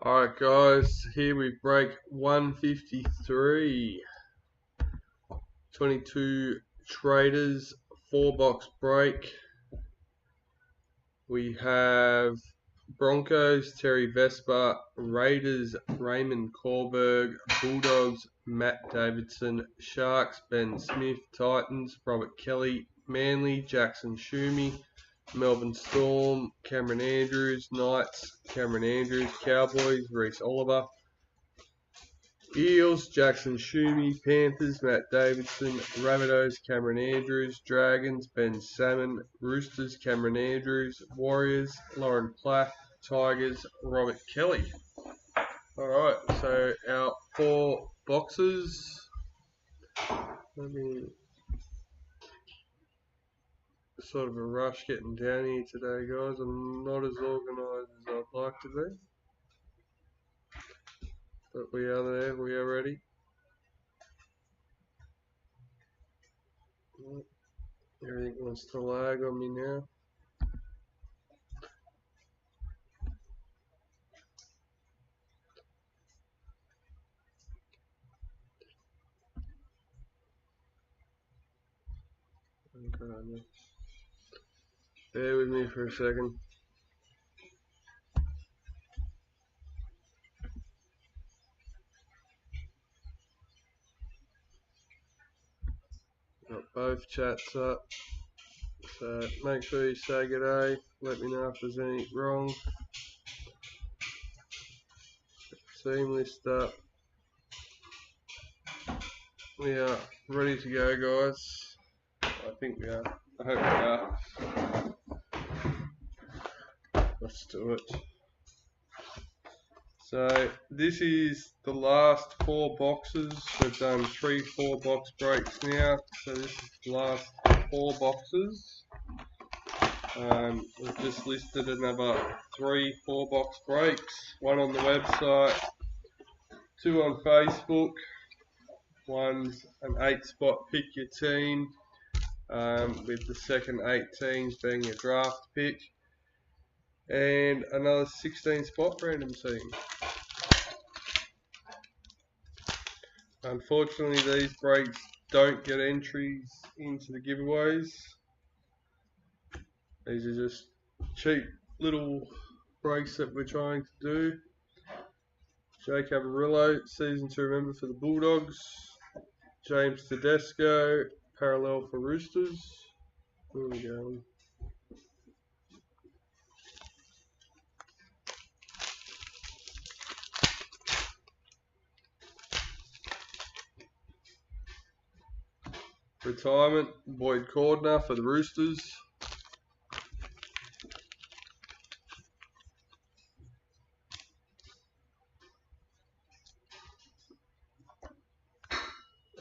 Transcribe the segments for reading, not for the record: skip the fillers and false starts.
Alright guys, here we break 153, 22 Traders, 4-box break. We have Broncos, Terry Vespa, Raiders, Raymond Corberg, Bulldogs, Matt Davidson, Sharks, Ben Smith, Titans, Robert Kelly, Manly, Jackson Schumi, Melbourne Storm, Cameron Andrews, Knights, Cameron Andrews, Cowboys, Reece Oliver, Eels, Jackson Schumi, Panthers, Matt Davidson, Rabbitohs, Cameron Andrews, Dragons, Ben Salmon, Roosters, Cameron Andrews, Warriors, Lauren Platt, Tigers, Robert Kelly. Alright, so our 4 boxes. Let me sort of a rush getting down here today, guys. I'm not as organised as I'd like to be. But we are there, we are ready. Everything wants to lag on me now. Okay, bear with me for a second. Got both chats up. So make sure you say g'day. Let me know if there's anything wrong. Team list up. We are ready to go, guys. I think we are. I hope we are. Let's do it. So this is the last 4 boxes. We've done 3 4-box breaks now. So this is the last 4 boxes. We've just listed another 3 4-box breaks. 1 on the website, 2 on Facebook. One's an 8-spot pick your team, with the second 8 teams being a draft pick, and another 16-spot random team. Unfortunately, these breaks don't get entries into the giveaways. These are just cheap little breaks that we're trying to do. Jake Avarillo, season to remember for the Bulldogs. James Tedesco, parallel for Roosters. Where are we going? Retirement, Boyd Cordner for the Roosters.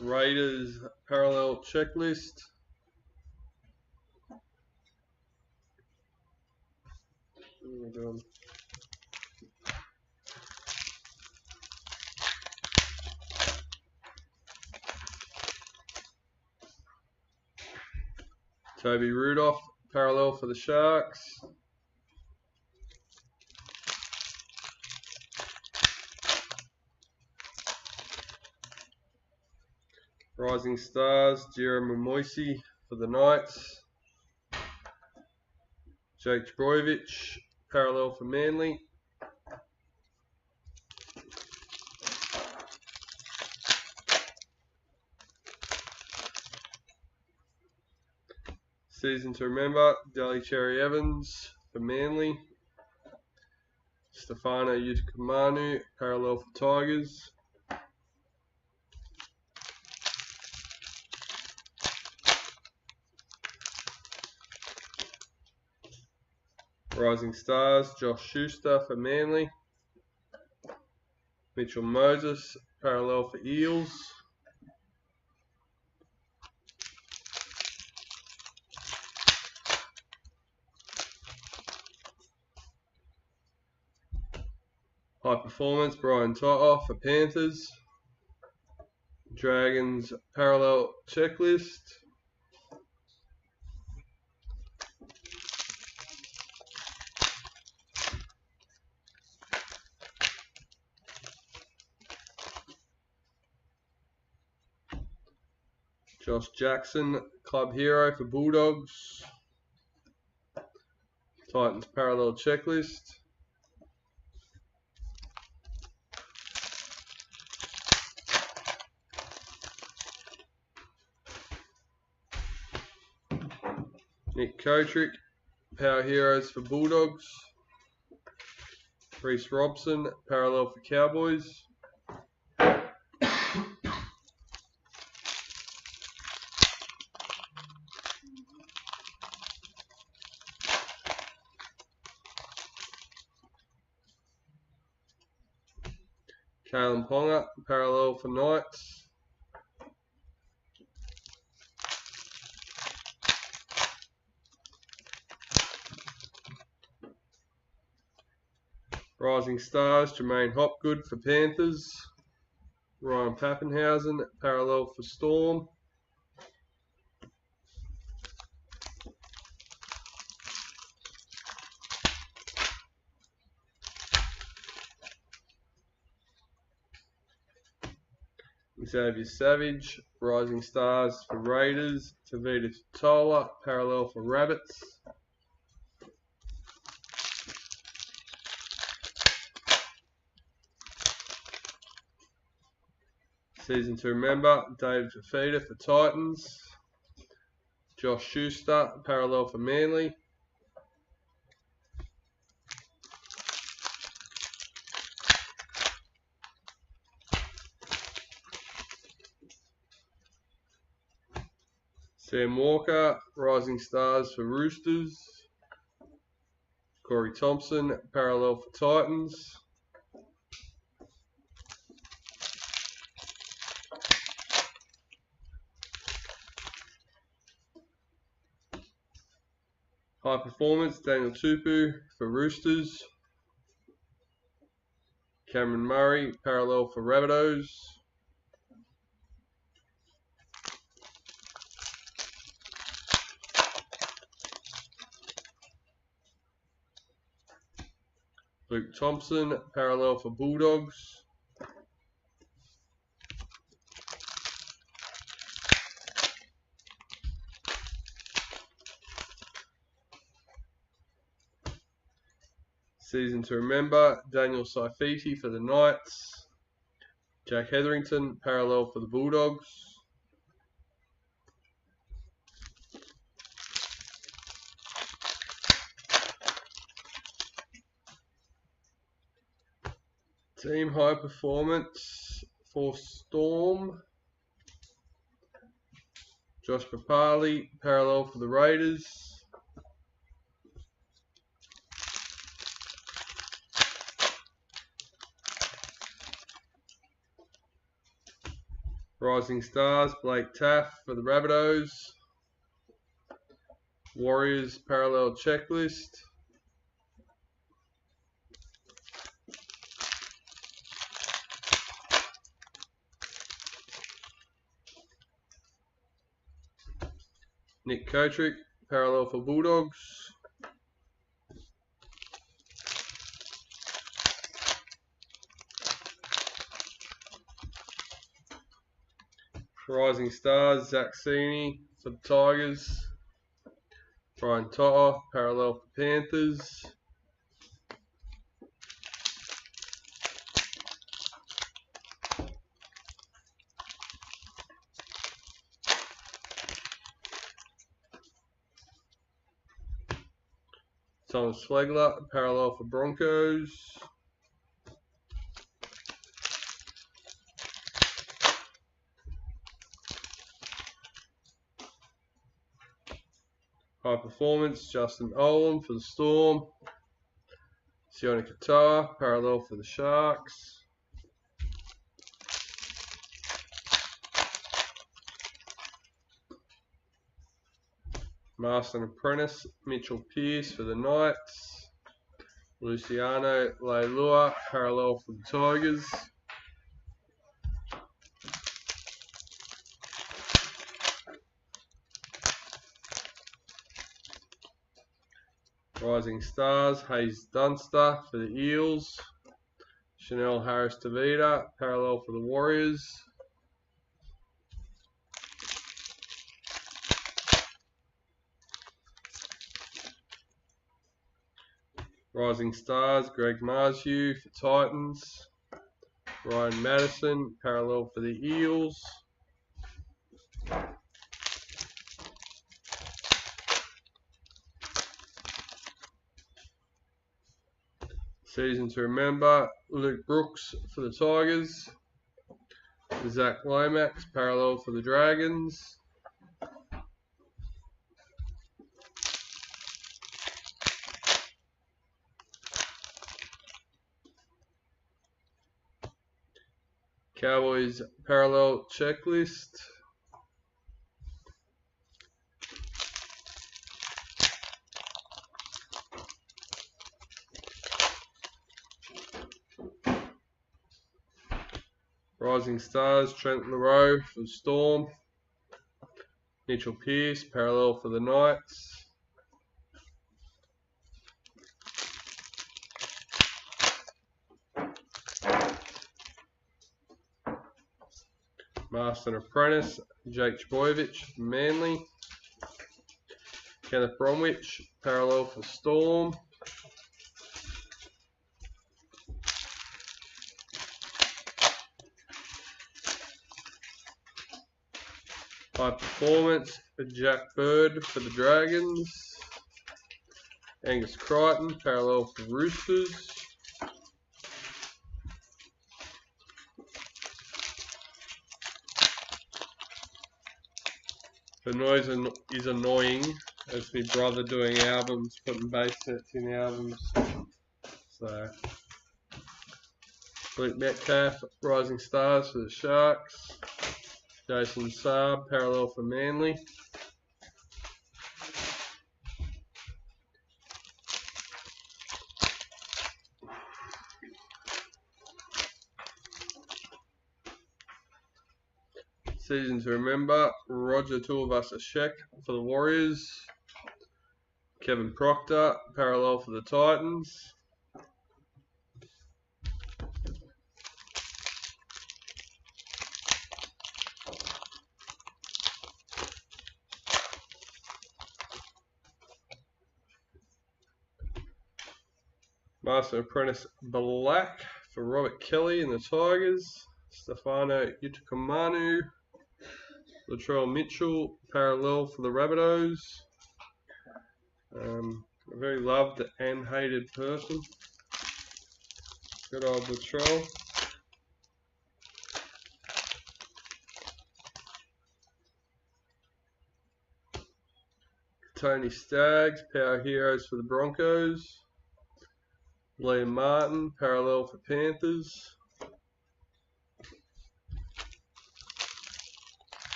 Raiders parallel checklist. Where are we going? Toby Rudolph, parallel for the Sharks. Rising Stars, Jeremy Moisey for the Knights. Jake Brojevich, parallel for Manly. Season to remember, Delhi Cherry Evans for Manly. Stefano Utokumanu, parallel for Tigers. Rising Stars, Josh Schuster for Manly. Mitchell Moses, parallel for Eels. High Performance, Brian To'o for Panthers. Dragons parallel checklist. Josh Jackson, club hero for Bulldogs. Titans parallel checklist. Nick Kotrick, power heroes for Bulldogs. Reece Robson, parallel for Cowboys. Kalen Ponga, parallel for Knights. Rising Stars, Jermaine Hopgood for Panthers. Ryan Pappenhausen, parallel for Storm. Xavier Savage, Rising Stars for Raiders. Tavita Tola, parallel for Rabbits. Season to remember, David Fafita for Titans. Josh Schuster, parallel for Manly. Sam Walker, Rising Stars for Roosters. Corey Thompson, parallel for Titans. High Performance, Daniel Tupu for Roosters. Cameron Murray, parallel for Rabbitohs. Luke Thompson, parallel for Bulldogs. Season to remember, Daniel Saifiti for the Knights. Jack Hetherington, parallel for the Bulldogs. Team High Performance for Storm. Josh Papali, parallel for the Raiders. Rising Stars, Blake Taff for the Rabbitohs. Warriors parallel checklist. Nick Kotrick, parallel for Bulldogs. Rising Stars, Zach Sini for the Tigers. Brian Totter, parallel for Panthers. Thomas Flegler, parallel for Broncos. High Performance, Justin Olam for the Storm. Sione Katoa, parallel for the Sharks. Master and Apprentice, Mitchell Pearce for the Knights. Luciano Leilua, parallel for the Tigers. Rising Stars, Hayes Dunster for the Eels. Chanel Harris Tavita, parallel for the Warriors. Rising Stars, Greg Marzhew for Titans. Ryan Madison, parallel for the Eels. Season to remember, Luke Brooks for the Tigers. Zach Lomax, parallel for the Dragons. Cowboys parallel checklist. Rising Stars, Trent LaRoe for the Storm. Mitchell Pearce, parallel for the Knights. Master and Apprentice, Jake Trbojevic, Manly. Kenneth Bromwich, parallel for Storm. High Performance, Jack Bird for the Dragons. Angus Crichton, parallel for Roosters. The noise is annoying. It's my brother doing albums, putting bass sets in albums. So, Luke Metcalf, Rising Stars for the Sharks. Jason Saab, parallel for Manly. Season to remember, Roger Tuivasa-Sheck for the Warriors. Kevin Proctor, parallel for the Titans. Master Apprentice Black for Robert Kelly and the Tigers. Stefano Utokumanu. Latrell Mitchell, parallel for the Rabbitohs. A very loved and hated person. Good old Latrell. Tony Staggs, Power Heroes for the Broncos. Liam Martin, parallel for Panthers.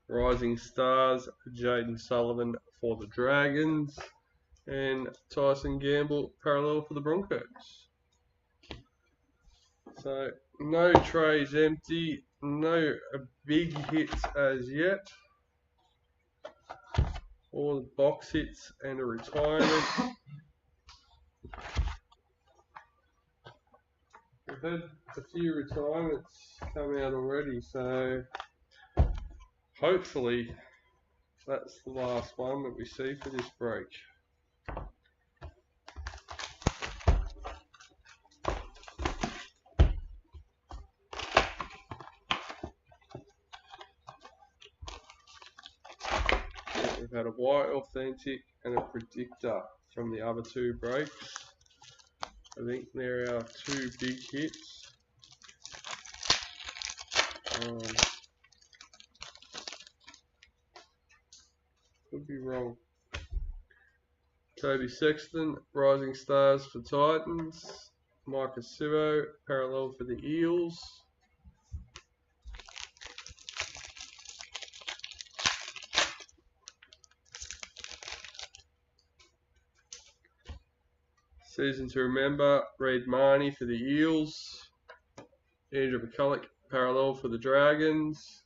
Rising Stars, Jaden Sullivan for the Dragons. And Tyson Gamble, parallel for the Broncos. So, no trays empty, no big hits as yet. All the box hits and a retirement. We've had a few retirements come out already, so hopefully that's the last one that we see for this break. We've had a white authentic and a predictor from the other two breaks. I think there are two big hits. Could be wrong. Toby Sexton, Rising Stars for Titans. Micah Sivo, parallel for the Eels. Season to remember, Reid Marnie for the Eels. Andrew McCulloch, parallel for the Dragons.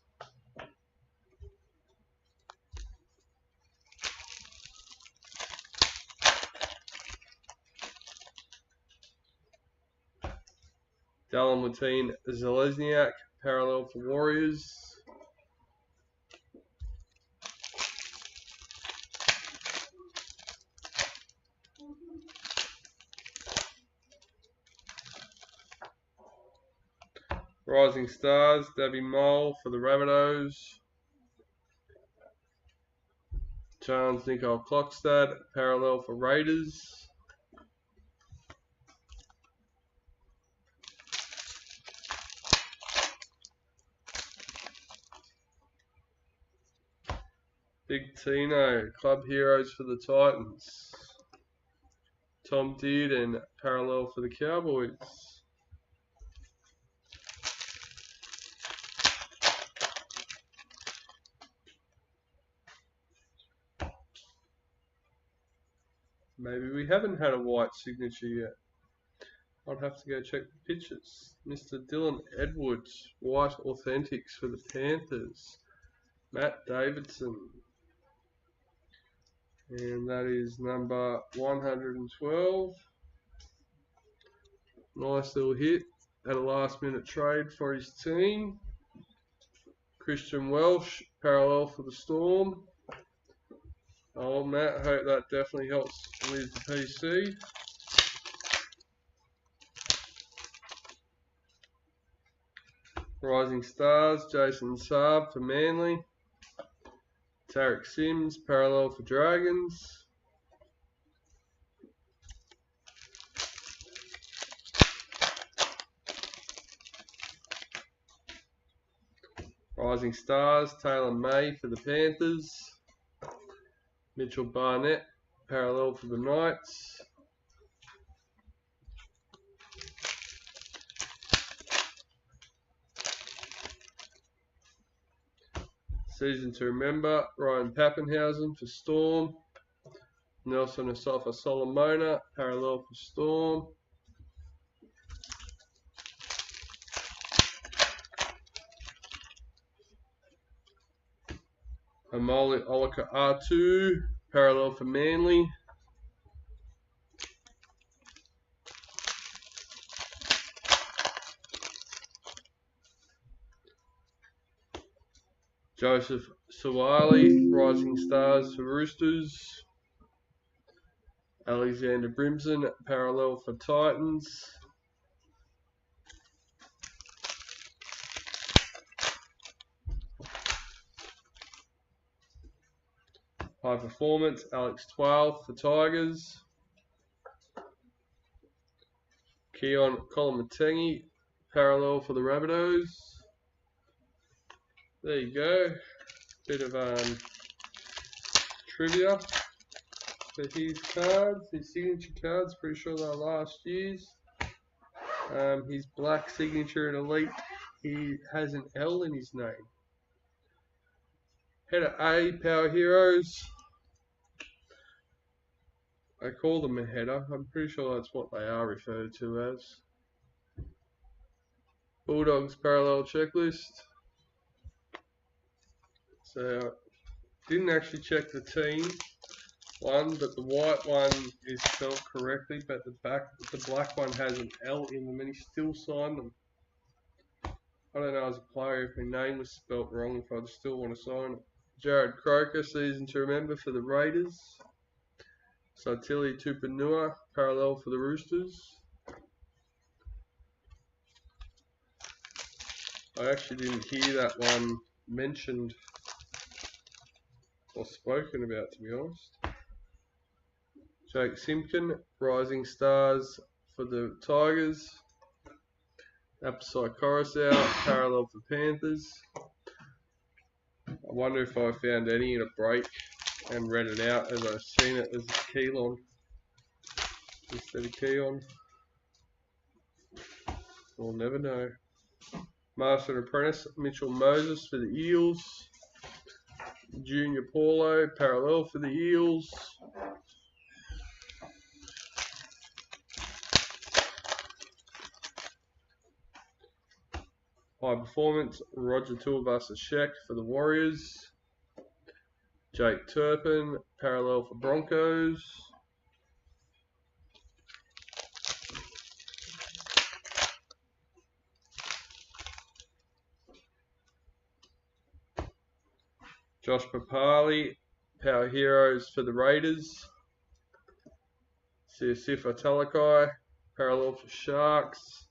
Dallin Watine Zelezniak, parallel for Warriors. Rising Stars, Debbie Mole for the Rabbitohs. Chance Nicole Klokstad, parallel for Raiders. Big Tino, Club Heroes for the Titans. Tom Dearden, parallel for the Cowboys. Maybe we haven't had a white signature yet. I'd have to go check the pictures. Mr. Dylan Edwards, white authentics for the Panthers. Matt Davidson. And that is number 112. Nice little hit. Had a last minute trade for his team. Christian Welsh, parallel for the Storm. Oh, Matt, hope that definitely helps with the PC. Rising Stars, Jason Saab for Manly. Tarek Sims, parallel for Dragons. Rising Stars, Taylor May for the Panthers. Mitchell Barnett, parallel for the Knights. Season to remember, Ryan Pappenhausen for Storm. Nelson Asafa Solomona, parallel for Storm. Amoli Olika R2, parallel for Manly. Joseph Suwali, Rising Stars for Roosters. Alexander Brimson, parallel for Titans. High Performance, Alex 12 for Tigers. Keon Kolomatangi, parallel for the Rabbitohs. There you go. Bit of trivia for his cards, his signature cards. Pretty sure they're last year's. His black signature at Elite, he has an L in his name. Header A, Power Heroes. I call them a header. I'm pretty sure that's what they are referred to as. Bulldogs parallel checklist. So didn't actually check the team one, but the white one is spelled correctly, but the black one has an L in them, and he still signed them. I don't know as a player if my name was spelt wrong, if I'd still want to sign it. Jared Croker, season to remember for the Raiders. Satili Tupanua, parallel for the Roosters. I actually didn't hear that one mentioned or spoken about, to be honest. Jake Simpkin, Rising Stars for the Tigers. Apasai Coruscant, parallel for Panthers. I wonder if I found any in a break and read it out as I've seen it as a Keylon instead of Keon. We'll never know. Master and Apprentice, Mitchell Moses for the Eels. Junior Paulo, parallel for the Eels. High Performance, Roger Tuivasa-Sheck for the Warriors. Jake Turpin, parallel for Broncos. Josh Papali, Power Heroes for the Raiders. Siosifa Talakai, parallel for Sharks.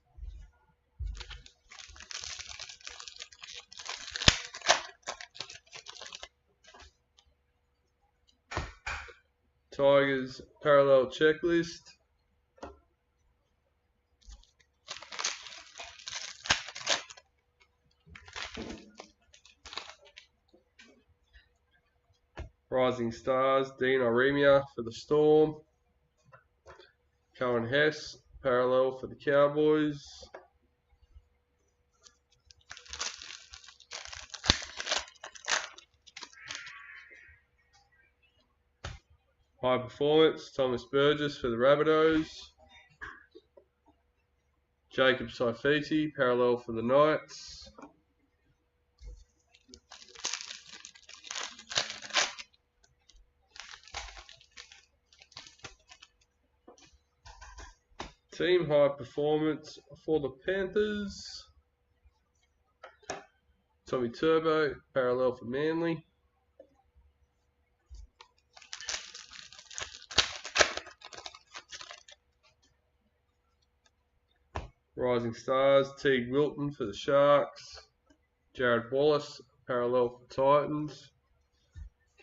Tigers parallel checklist. Rising Stars, Dean Iremia for the Storm. Cohen Hess, parallel for the Cowboys. High Performance, Thomas Burgess for the Rabbitohs. Jacob Saifiti, parallel for the Knights. Team High Performance for the Panthers. Tommy Turbo, parallel for Manly. Rising Stars, Teague Wilton for the Sharks. Jared Wallace, parallel for Titans.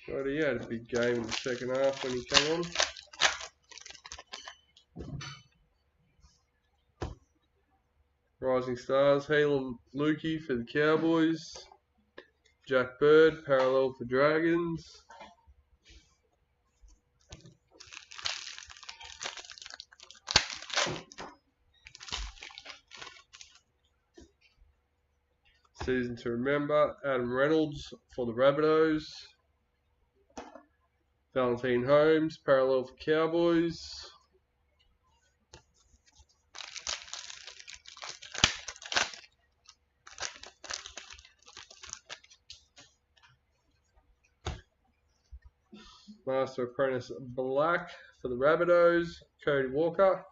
He had a big game in the second half when he came on. Rising Stars, Heelan Lukey for the Cowboys. Jack Bird, parallel for Dragons. Season to Remember, Adam Reynolds for the Rabbitohs. Valentine Holmes, parallel for Cowboys. Master Apprentice Black for the Rabbitohs. Cody Walker.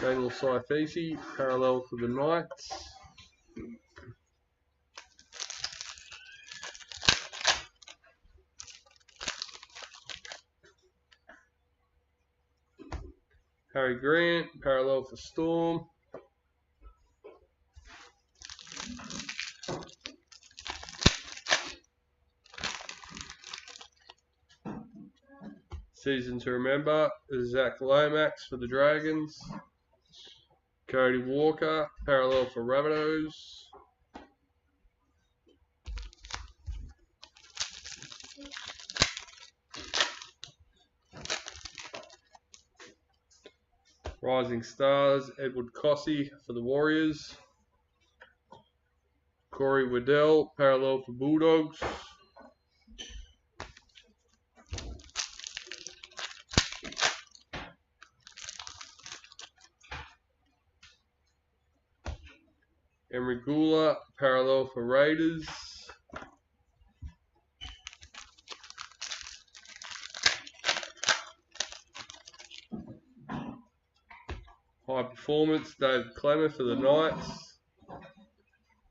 Daniel Saifiti, parallel for the Knights. Harry Grant, parallel for Storm. Season to Remember, Zach Lomax for the Dragons. Cody Walker, parallel for Rabbitohs. Rising Stars, Edward Cossey for the Warriors. Corey Waddell, parallel for Bulldogs. Emery Gula, parallel for Raiders. High Performance, David Clemmer for the Knights.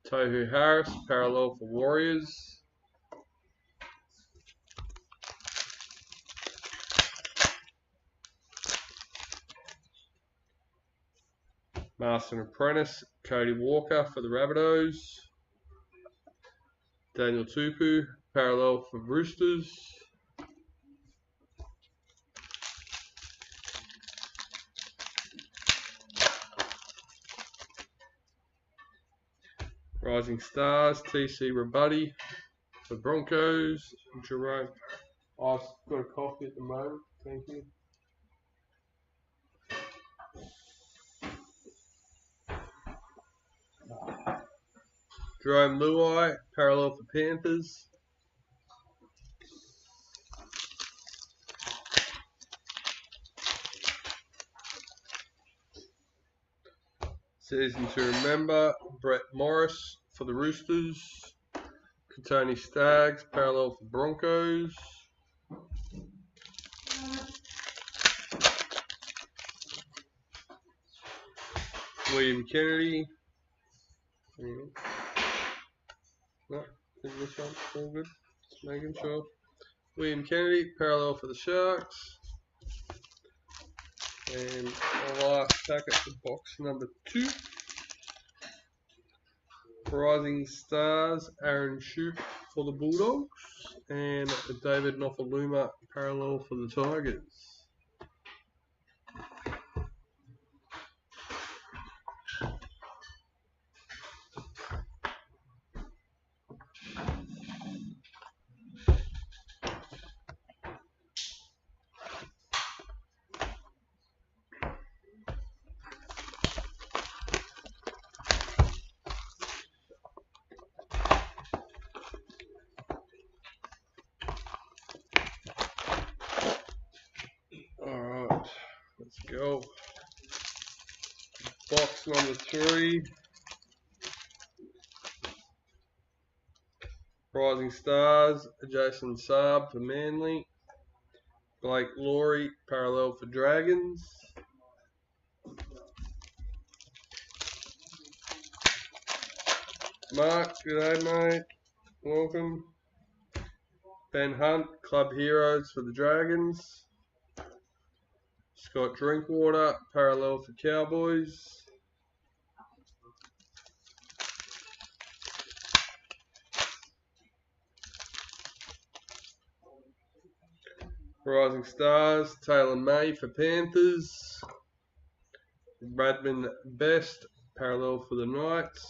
Tohu Harris, parallel for Warriors. Master and Apprentice, Cody Walker for the Rabbitohs. Daniel Tupu, parallel for Roosters. Rising Stars, TC Rabuddy for Broncos. Jerome. I've got a coffee at the moment, thank you. Jerome Luai, parallel for Panthers. Season to Remember, Brett Morris for the Roosters. Katoni Staggs, parallel for Broncos. William Kennedy. No, this one, all good. Just making sure. William Kennedy, parallel for the Sharks. And our last packet for box number 2. Rising Stars, Aaron Shoup for the Bulldogs, and David Nofaluma parallel for the Tigers. Alright, let's go. Box number 3. Rising Stars, Jason Saab for Manly. Blake Laurie, parallel for Dragons. Mark, g'day mate, welcome. Ben Hunt, Club Heroes for the Dragons. Scott Drinkwater, parallel for Cowboys. Rising Stars, Taylor May for Panthers. Bradman Best, parallel for the Knights.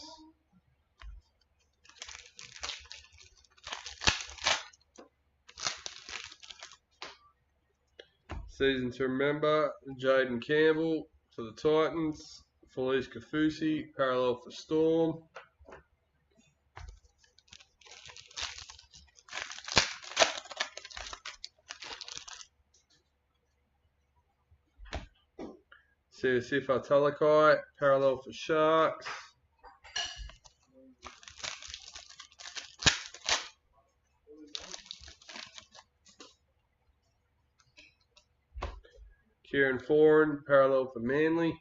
Season to remember, Jaden Campbell for the Titans. Felice Kafusi, parallel for Storm. Sifa Talakai, parallel for Sharks. Kieran Foran, parallel for Manly.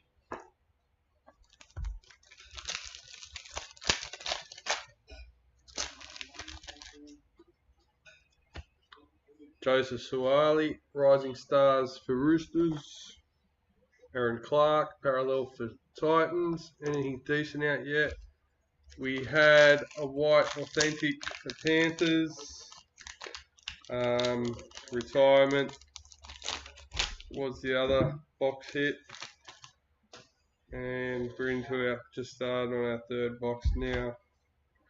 Joseph Suwali, Rising Stars for Roosters. Aaron Clark, parallel for Titans. Anything decent out yet? We had a white authentic for Panthers. Retirement was the other box hit. And we're into our, just starting on our third box now.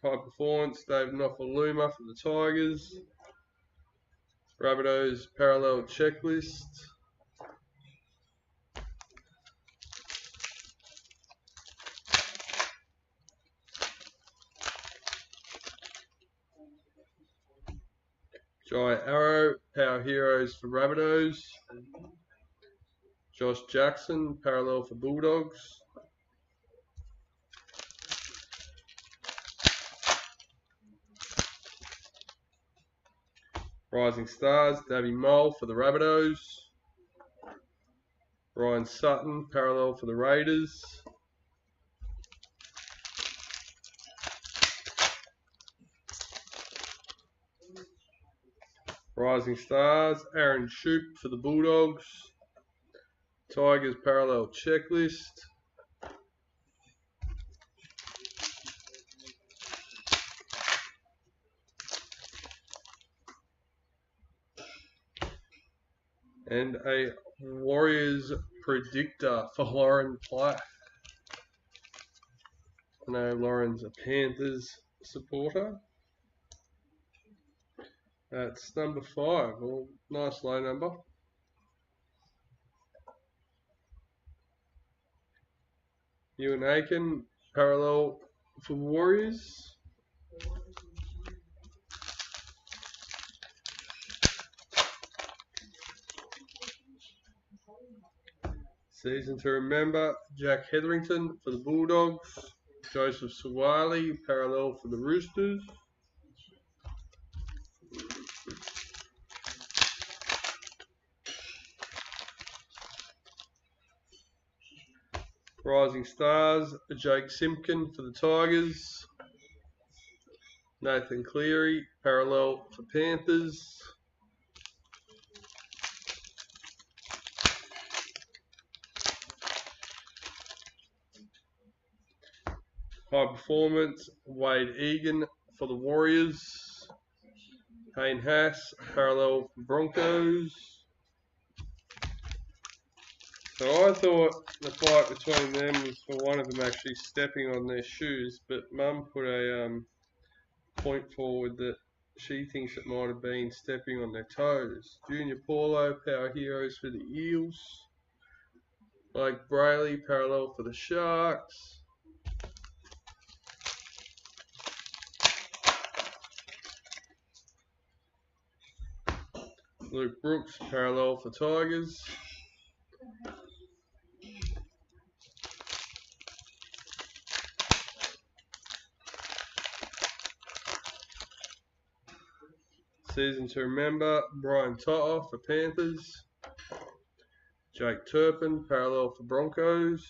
High Performance, David Nofaluma for the Tigers. Rabbitohs parallel checklist. Jai Arrow, Power Heroes for Rabbitohs. Josh Jackson, parallel for Bulldogs. Rising Stars, Davey Mole for the Rabbitohs. Ryan Sutton, parallel for the Raiders. Rising Stars, Aaron Shoop for the Bulldogs. Tigers parallel checklist. And a Warriors predictor for Lauren Platt. I know Lauren's a Panthers supporter. That's number 5. Well, nice low number. Ewan Aiken, parallel for Warriors. Season to remember, Jack Hetherington for the Bulldogs. Joseph Suwali, parallel for the Roosters. Rising Stars, Jake Simpkin for the Tigers. Nathan Cleary, parallel for Panthers. High Performance, Wade Egan for the Warriors. Payne Haas, parallel for Broncos. So I thought the fight between them was for one of them actually stepping on their shoes, but Mum put a point forward that she thinks it might have been stepping on their toes. Junior Paulo, power heroes for the Eels. Blake Brayley, parallel for the Sharks. Luke Brooks, parallel for Tigers. Season to remember, Brian Totter for Panthers. Jake Turpin, parallel for Broncos.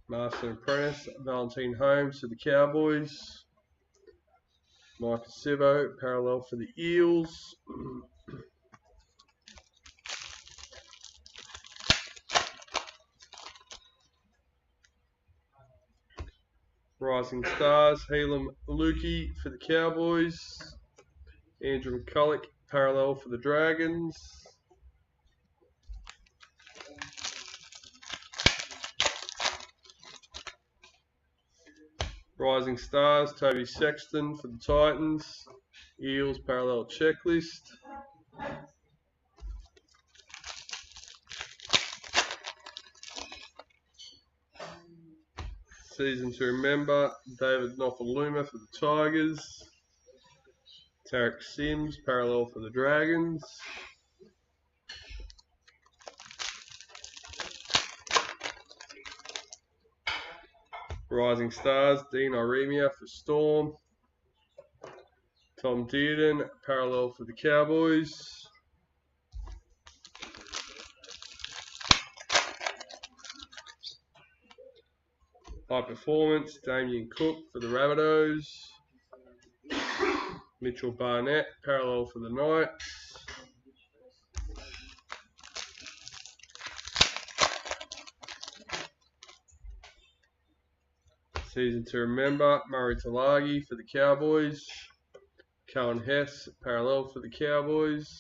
Master and Apprentice, Valentine Holmes for the Cowboys. Micah Sivo, parallel for the Eels. Rising Stars, Helam Lukey for the Cowboys. Andrew McCulloch, parallel for the Dragons. Rising Stars, Toby Sexton for the Titans. Eels, parallel checklist. Season to remember, David Nofaluma for the Tigers. Tarek Sims, parallel for the Dragons. Rising Stars, Dean Iremia for Storm. Tom Dearden, parallel for the Cowboys. High Performance, Damien Cook for the Rabbitohs. Mitchell Barnett, parallel for the Knights. Season to remember, Murray Talagi for the Cowboys. Cohen Hess, parallel for the Cowboys.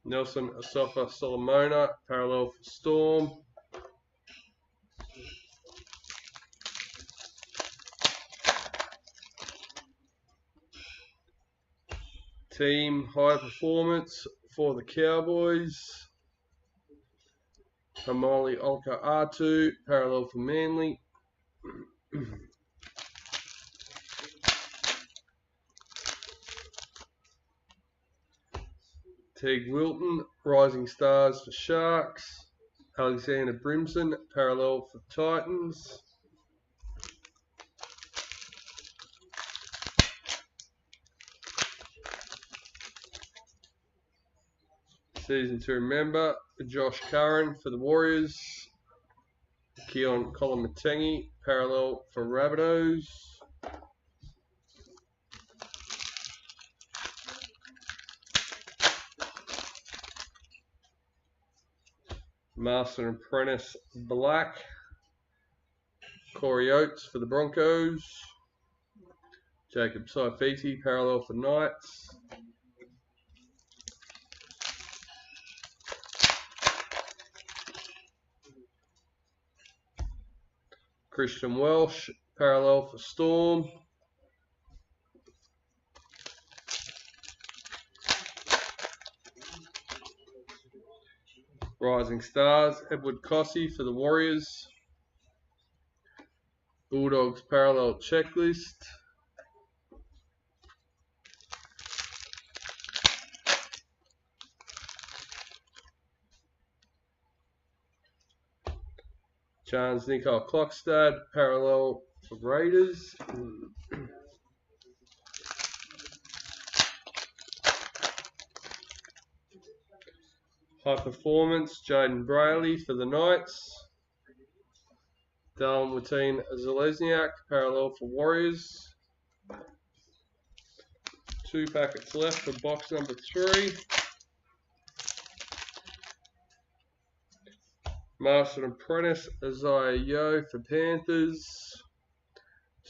Nelson Asafa Solomona, parallel for Storm. Team High Performance for the Cowboys. Hamali Olka Atu, parallel for Manly. Teague Wilton, Rising Stars for Sharks. Alexander Brimson, parallel for Titans. Season to remember, Josh Curran for the Warriors. Keon Kolomatangi, parallel for Rabbitohs. Master and Apprentice Black. Corey Oates for the Broncos. Jacob Saifiti, parallel for Knights. Christian Welsh, parallel for Storm. Rising Stars, Edward Cossey for the Warriors. Bulldogs parallel checklist. Charles Nicole Klokstad, parallel for Raiders. High Performance, Jaden Brayley for the Knights. Darren Watine Zalesniak, parallel for Warriors. 2 packets left for box number 3. Master and Apprentice, Isaiah Yeo for Panthers.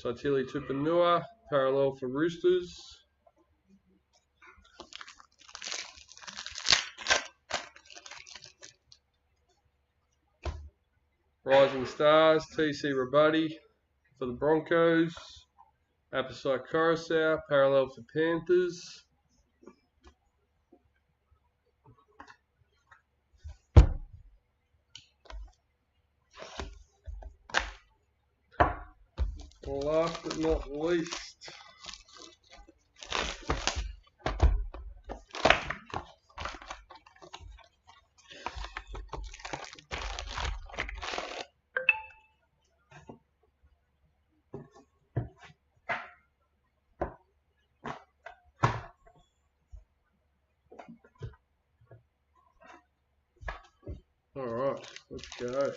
Saitili Tupanua, parallel for Roosters. Rising Stars, TC Rabuddy for the Broncos. Apasai Coruscant, parallel for Panthers. Last but not least, alright, let's go.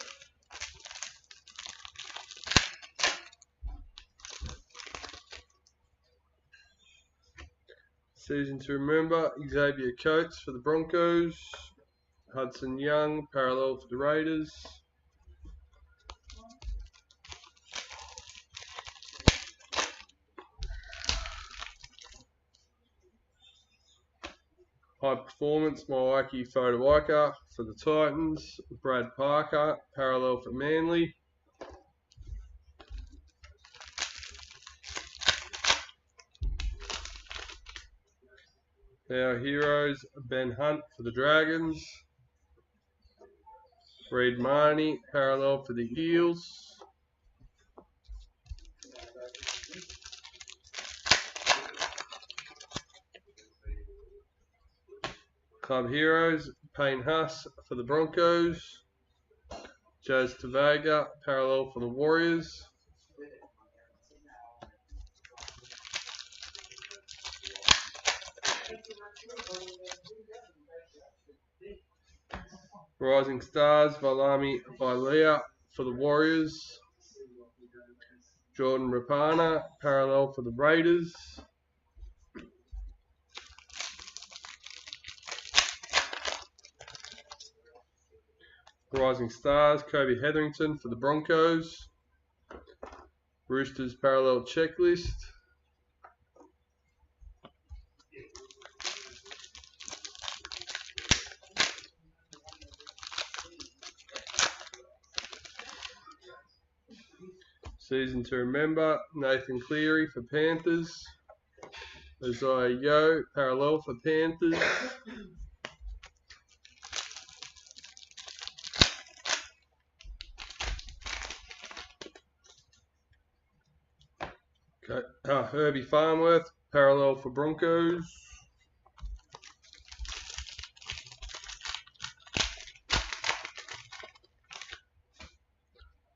Season to remember, Xavier Coates for the Broncos. Hudson Young, parallel for the Raiders. High Performance, Milwaukee Fodawaika for the Titans. Brad Parker, parallel for Manly. Our heroes, Ben Hunt for the Dragons. Reid Marnie, parallel for the Eels. Club heroes, Payne Huss for the Broncos. Jazz Tavega, parallel for the Warriors. Rising Stars, Valami Vailea for the Warriors. Jordan Rapana, parallel for the Raiders. Rising Stars, Kobe Hetherington for the Broncos. Roosters parallel checklist. Season to remember, Nathan Cleary for Panthers. Isaiah Yeo, parallel for Panthers. Herbie Farnworth, parallel for Broncos.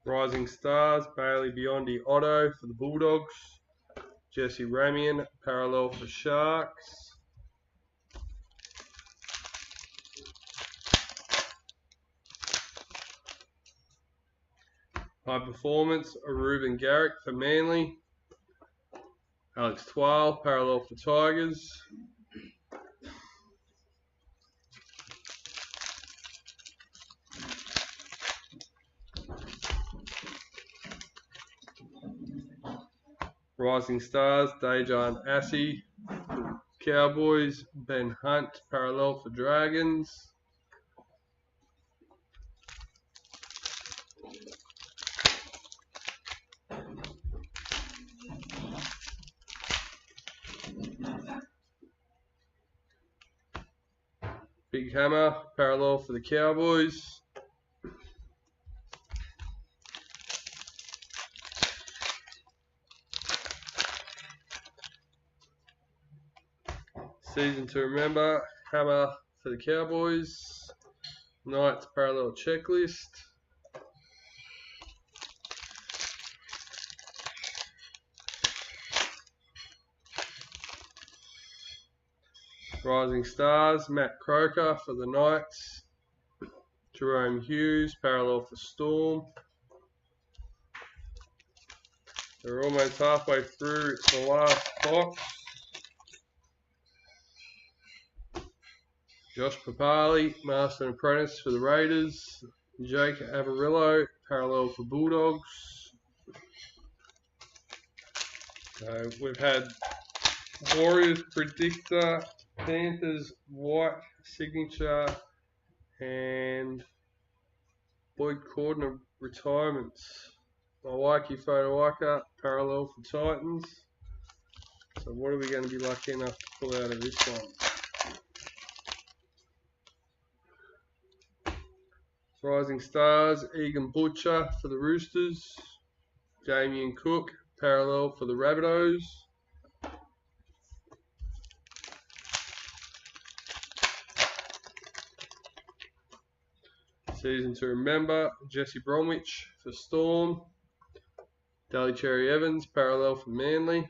Rising Stars, Bailey Biondi Otto for the Bulldogs. Jesse Ramian, parallel for Sharks. High Performance, Reuben Garrick for Manly. Alex Twal, parallel for Tigers. Rising Stars, Dejan Assi, Cowboys. Ben Hunt, parallel for Dragons. Big Hammer, parallel for the Cowboys. Season to remember, Hammer for the Cowboys. Knights parallel checklist. Rising Stars, Matt Croker for the Knights. Jerome Hughes, parallel for Storm. We're almost halfway through the last box. Josh Papali, Master and Apprentice for the Raiders. Jake Avarillo, parallel for Bulldogs. We've had Warriors Predictor, Panthers White Signature, and Boyd Cordner Retirements. Mawaki Fotoaka, parallel for Titans. So what are we going to be lucky enough to pull out of this one? Rising Stars, Egan Butcher for the Roosters. Damien Cook, parallel for the Rabbitohs. Season to remember, Jesse Bromwich for Storm. Daly Cherry Evans, parallel for Manly.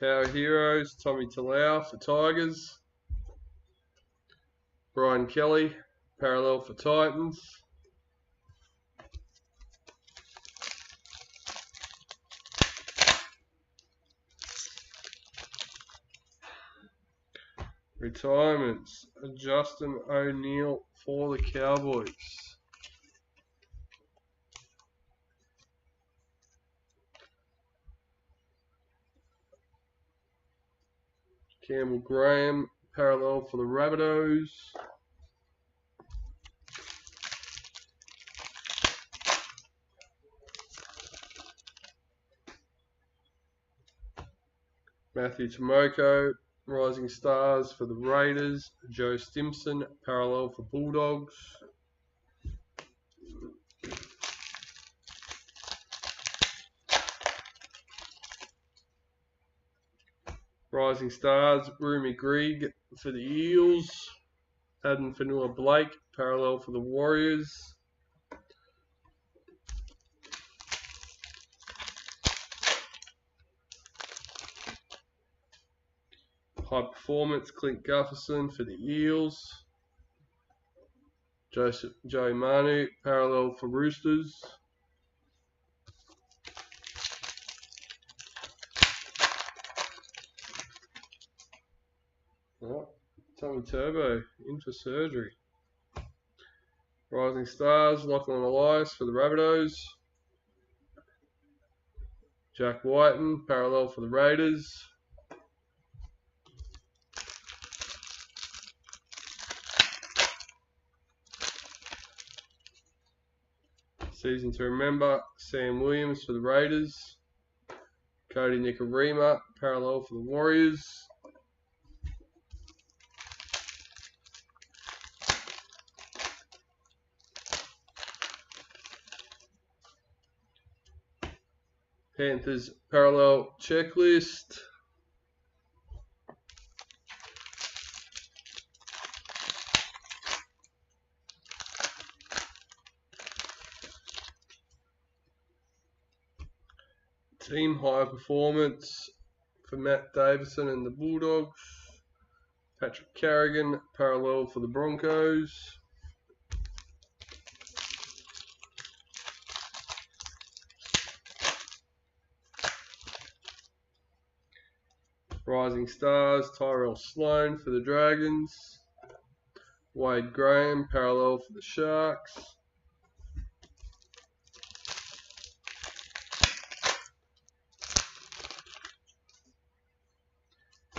Power Heroes, Tommy Talau for Tigers. Brian Kelly, parallel for Titans. Retirements, Justin O'Neill for the Cowboys. Campbell Graham, parallel for the Rabbitohs. Matthew Tomoko, Rising Stars for the Raiders. Joe Stimson, parallel for Bulldogs. Rising Stars, Rumi Grieg for the Eels. Adam Fanua Blake, parallel for the Warriors. High Performance, Clint Gufferson for the Eels. Joey Manu, parallel for Roosters. Oh, Tommy Turbo, in for surgery. Rising Stars, Lachlan Elias for the Rabbitohs. Jack Whiten, parallel for the Raiders. Season to remember, Sam Williams for the Raiders. Cody Nikorima, parallel for the Warriors. Panthers parallel checklist. Team high performance for Matt Davison and the Bulldogs. Patrick Carrigan, parallel for the Broncos. Rising Stars, Tyrell Sloan for the Dragons. Wade Graham, parallel for the Sharks.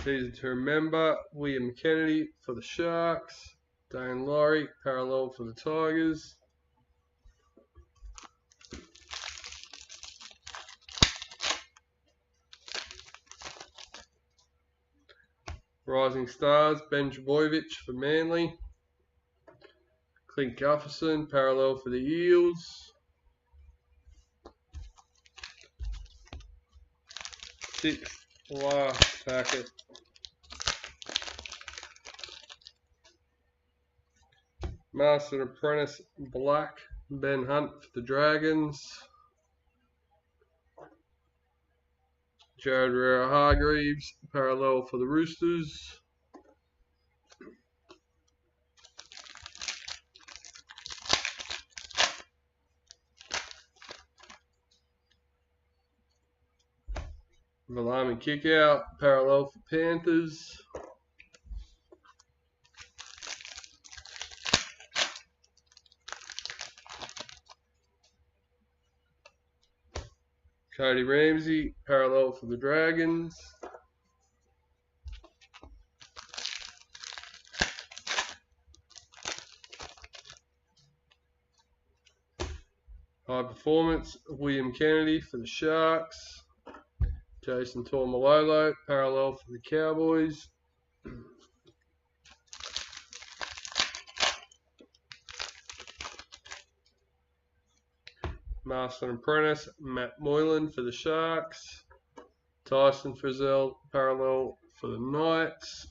Season to remember, William Kennedy for the Sharks. Dane Laurie, parallel for the Tigers. Rising Stars, Ben Trbojevic for Manly. Clint Gufferson, parallel for the Eels. Sixth last packet. Master and Apprentice Black, Ben Hunt for the Dragons. Jared Hargreaves, parallel for the Roosters. Valami kick out, parallel for Panthers. Cody Ramsey, parallel for the Dragons. High performance, William Kennedy for the Sharks. Jason Tormalolo, parallel for the Cowboys. Master and Apprentice, Matt Moylan for the Sharks. Tyson Frizzell, parallel for the Knights.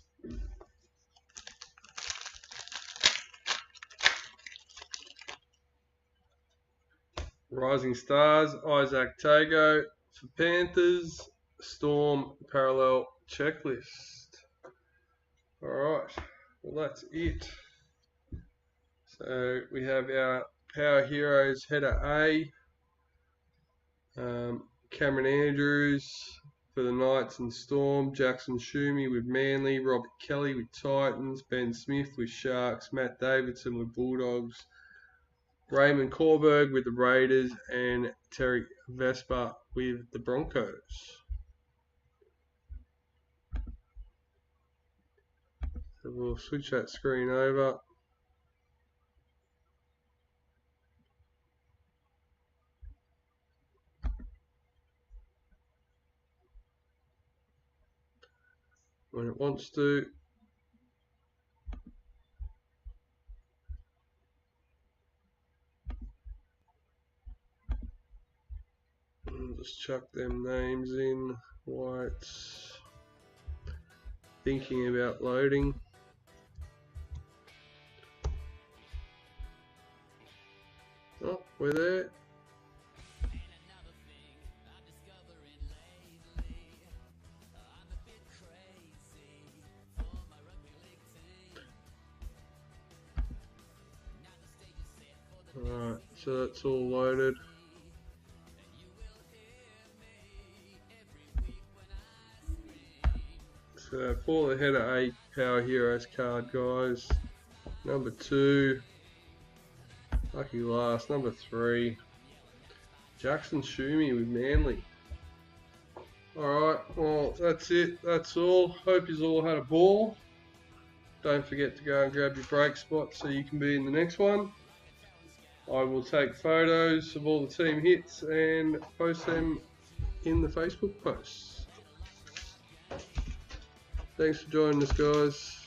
Rising Stars, Isaac Tago for Panthers. Storm, parallel checklist. Alright, well that's it. So we have our Power Heroes header A. Cameron Andrews for the Knights and Storm, Jackson Schumi with Manly, Robert Kelly with Titans, Ben Smith with Sharks, Matt Davidson with Bulldogs, Raymond Corberg with the Raiders, and Terry Vespa with the Broncos. So we'll switch that screen over. When it wants to. I'll just chuck them names in while it's thinking about loading. Oh, we're there. Alright, so that's all loaded. So for the header 8 Power Heroes card, guys. Number 2, lucky last. Number 3, Jackson Schumi with Manly. Alright, well that's it. That's all. Hope you all had a ball. Don't forget to go and grab your break spot so you can be in the next one. I will take photos of all the team hits and post them in the Facebook posts. Thanks for joining us, guys.